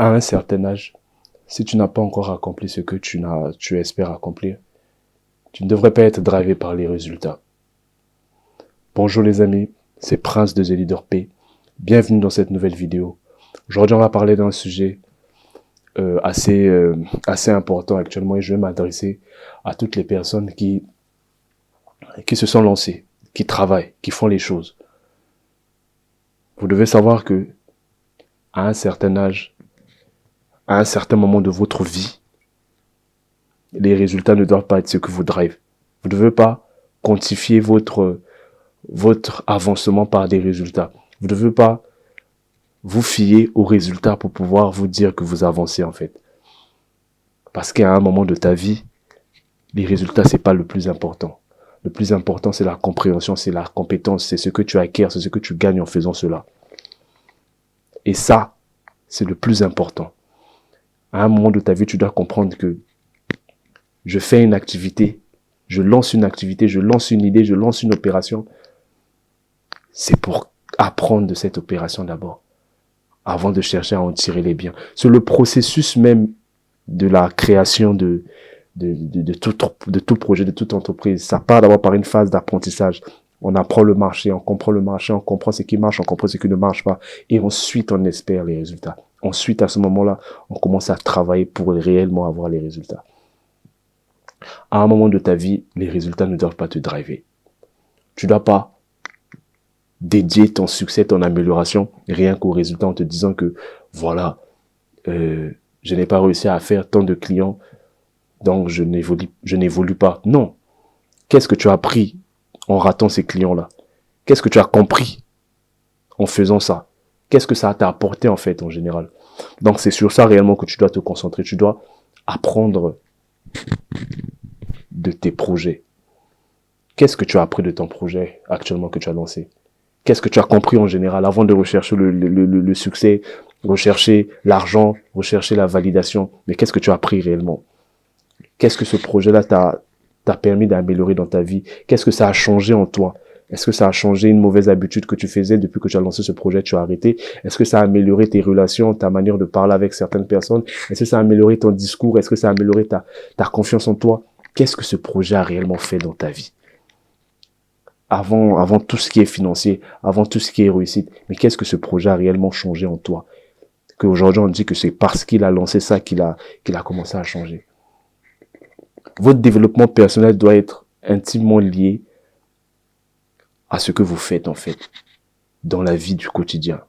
À un certain âge, si tu n'as pas encore accompli ce que tu espères accomplir, tu ne devrais pas être drivé par les résultats. Bonjour les amis, c'est Prince de The Leader P. Bienvenue dans cette nouvelle vidéo. Aujourd'hui, on va parler d'un sujet assez important actuellement et je vais m'adresser à toutes les personnes qui se sont lancées, qui travaillent, qui font les choses. Vous devez savoir que à un certain âge, à un certain moment de votre vie, les résultats ne doivent pas être ce que vous drive. Vous ne devez pas quantifier votre avancement par des résultats. Vous ne devez pas vous fier aux résultats pour pouvoir vous dire que vous avancez en fait. Parce qu'à un moment de ta vie, les résultats, c'est pas le plus important. Le plus important, c'est la compréhension, c'est la compétence, c'est ce que tu acquiers, c'est ce que tu gagnes en faisant cela. Et ça, c'est le plus important. À un moment de ta vie, tu dois comprendre que je fais une activité, je lance une activité, je lance une idée, je lance une opération. C'est pour apprendre de cette opération d'abord, avant de chercher à en tirer les biens. C'est le processus même de la création de tout projet, de toute entreprise. Ça part d'abord par une phase d'apprentissage. On apprend le marché, on comprend ce qui marche, on comprend ce qui ne marche pas. Et ensuite, on espère les résultats. Ensuite, à ce moment-là, on commence à travailler pour réellement avoir les résultats. À un moment de ta vie, les résultats ne doivent pas te driver. Tu ne dois pas dédier ton succès, ton amélioration, rien qu'aux résultats en te disant que, voilà, je n'ai pas réussi à faire tant de clients, donc je n'évolue pas. Non. Qu'est-ce que tu as appris en ratant ces clients-là? Qu'est-ce que tu as compris en faisant ça? Qu'est-ce que ça t'a apporté en fait en général? Donc c'est sur ça réellement que tu dois te concentrer. Tu dois apprendre de tes projets. Qu'est-ce que tu as appris de ton projet actuellement que tu as lancé? Qu'est-ce que tu as compris en général avant de rechercher le succès, rechercher l'argent, rechercher la validation? Mais qu'est-ce que tu as appris réellement? Qu'est-ce que ce projet-là t'a permis d'améliorer dans ta vie? Qu'est-ce que ça a changé en toi? Est-ce que ça a changé une mauvaise habitude que tu faisais depuis que tu as lancé ce projet, tu as arrêté? Est-ce que ça a amélioré tes relations, ta manière de parler avec certaines personnes? Est-ce que ça a amélioré ton discours? Est-ce que ça a amélioré ta confiance en toi? Qu'est-ce que ce projet a réellement fait dans ta vie? Avant tout ce qui est financier, avant tout ce qui est réussite, mais qu'est-ce que ce projet a réellement changé en toi? Qu'aujourd'hui on dit que c'est parce qu'il a lancé ça qu'il a commencé à changer. Votre développement personnel doit être intimement lié à ce que vous faites en fait dans la vie du quotidien.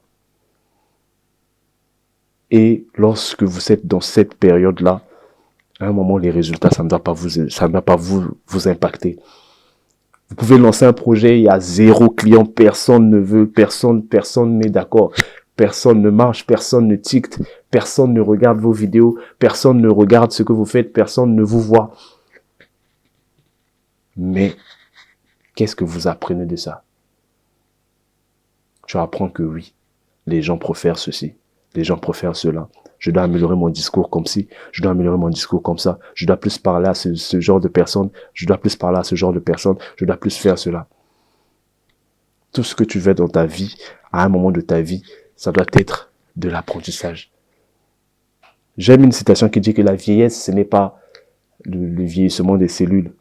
Et lorsque vous êtes dans cette période-là, à un moment les résultats ça ne doit pas vous impacter. Vous pouvez lancer un projet, il y a 0 client, personne ne veut, personne n'est d'accord, personne ne marche, personne ne ticte, personne ne regarde vos vidéos, personne ne regarde ce que vous faites, personne ne vous voit. Mais qu'est-ce que vous apprenez de ça? Tu apprends que oui, les gens préfèrent ceci, les gens préfèrent cela. Je dois améliorer mon discours comme ci, je dois améliorer mon discours comme ça. Je dois plus parler à ce genre de personnes, je dois plus parler à ce genre de personnes, je dois plus faire cela. Tout ce que tu veux dans ta vie, à un moment de ta vie, ça doit être de l'apprentissage. J'aime une citation qui dit que la vieillesse, ce n'est pas le vieillissement des cellules,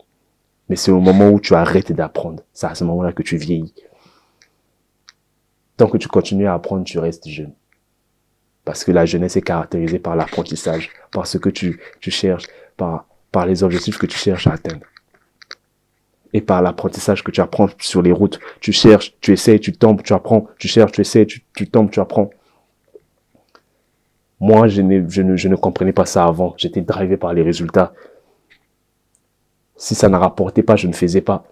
mais c'est au moment où tu arrêtes d'apprendre. C'est à ce moment-là que tu vieillis. Tant que tu continues à apprendre, tu restes jeune. Parce que la jeunesse est caractérisée par l'apprentissage, par ce que tu cherches, par les objectifs que tu cherches à atteindre. Et par l'apprentissage que tu apprends sur les routes. Tu cherches, tu essaies, tu tombes, tu apprends. Tu cherches, tu essaies, tu tombes, tu apprends. Moi, je ne comprenais pas ça avant. J'étais drivé par les résultats. Si ça ne rapportait pas, je ne faisais pas.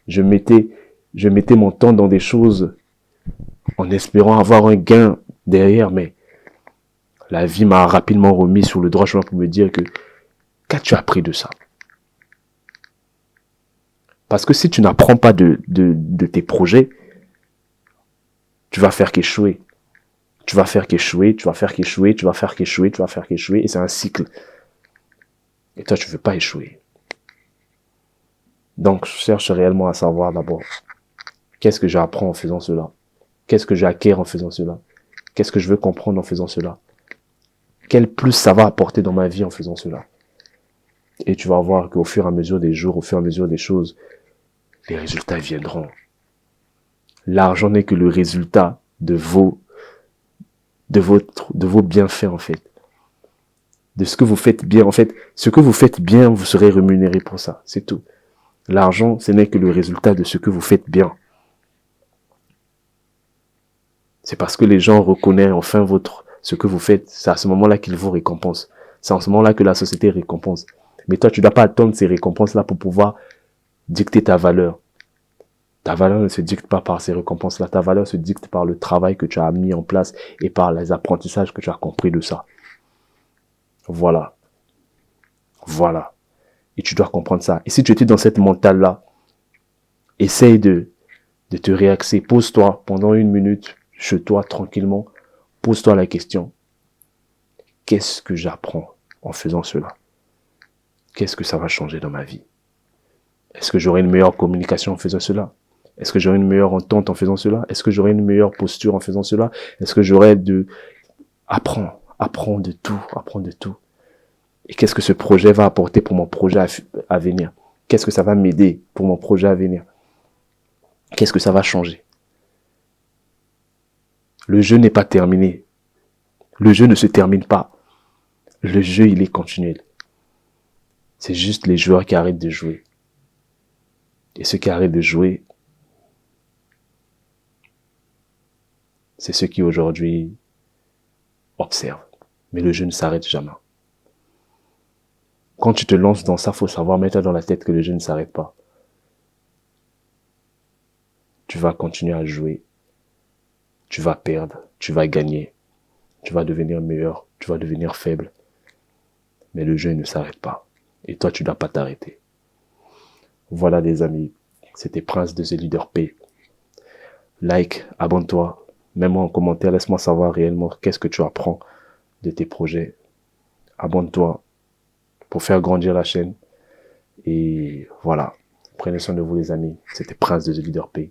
Je mettais mon temps dans des choses en espérant avoir un gain derrière, mais la vie m'a rapidement remis sur le droit chemin pour me dire que qu'as-tu appris de ça? Parce que si tu n'apprends pas de tes projets, tu vas faire qu'échouer. Tu vas faire qu'échouer, tu vas faire qu'échouer, tu vas faire qu'échouer, tu vas faire qu'échouer, et c'est un cycle. Et toi, tu ne veux pas échouer. Donc, je cherche réellement à savoir d'abord, qu'est-ce que j'apprends en faisant cela? Qu'est-ce que j'acquiers en faisant cela? Qu'est-ce que je veux comprendre en faisant cela? Quel plus ça va apporter dans ma vie en faisant cela? Et tu vas voir qu'au fur et à mesure des jours, au fur et à mesure des choses, les résultats viendront. L'argent n'est que le résultat de vos bienfaits, en fait. De ce que vous faites bien. En fait, ce que vous faites bien, vous serez rémunéré pour ça. C'est tout. L'argent, ce n'est que le résultat de ce que vous faites bien. C'est parce que les gens reconnaissent enfin ce que vous faites. C'est à ce moment-là qu'ils vous récompensent. C'est en ce moment-là que la société récompense. Mais toi, tu ne dois pas attendre ces récompenses-là pour pouvoir dicter ta valeur. Ta valeur ne se dicte pas par ces récompenses-là. Ta valeur se dicte par le travail que tu as mis en place et par les apprentissages que tu as compris de ça. Voilà. Voilà. Et tu dois comprendre ça. Et si tu étais dans cette mentale-là, essaye de te réaxer. Pose-toi pendant 1 minute, chez toi, tranquillement. Pose-toi la question. Qu'est-ce que j'apprends en faisant cela? Qu'est-ce que ça va changer dans ma vie? Est-ce que j'aurai une meilleure communication en faisant cela? Est-ce que j'aurai une meilleure entente en faisant cela? Est-ce que j'aurai une meilleure posture en faisant cela? Est-ce que j'aurai apprends de tout, apprends de tout. Et qu'est-ce que ce projet va apporter pour mon projet à venir? Qu'est-ce que ça va m'aider pour mon projet à venir? Qu'est-ce que ça va changer? Le jeu n'est pas terminé. Le jeu ne se termine pas. Le jeu, il est continuel. C'est juste les joueurs qui arrêtent de jouer. Et ceux qui arrêtent de jouer, c'est ceux qui aujourd'hui observent. Mais le jeu ne s'arrête jamais. Quand tu te lances dans ça, faut savoir mettre dans la tête que le jeu ne s'arrête pas. Tu vas continuer à jouer. Tu vas perdre. Tu vas gagner. Tu vas devenir meilleur. Tu vas devenir faible. Mais le jeu ne s'arrête pas. Et toi, tu ne dois pas t'arrêter. Voilà, les amis. C'était Prince de The Leader P. Like, abonne-toi. Mets-moi en commentaire. Laisse-moi savoir réellement qu'est-ce que tu apprends de tes projets. Abonne-toi pour faire grandir la chaîne. Et voilà. Prenez soin de vous, les amis. C'était Prince de The Leader P.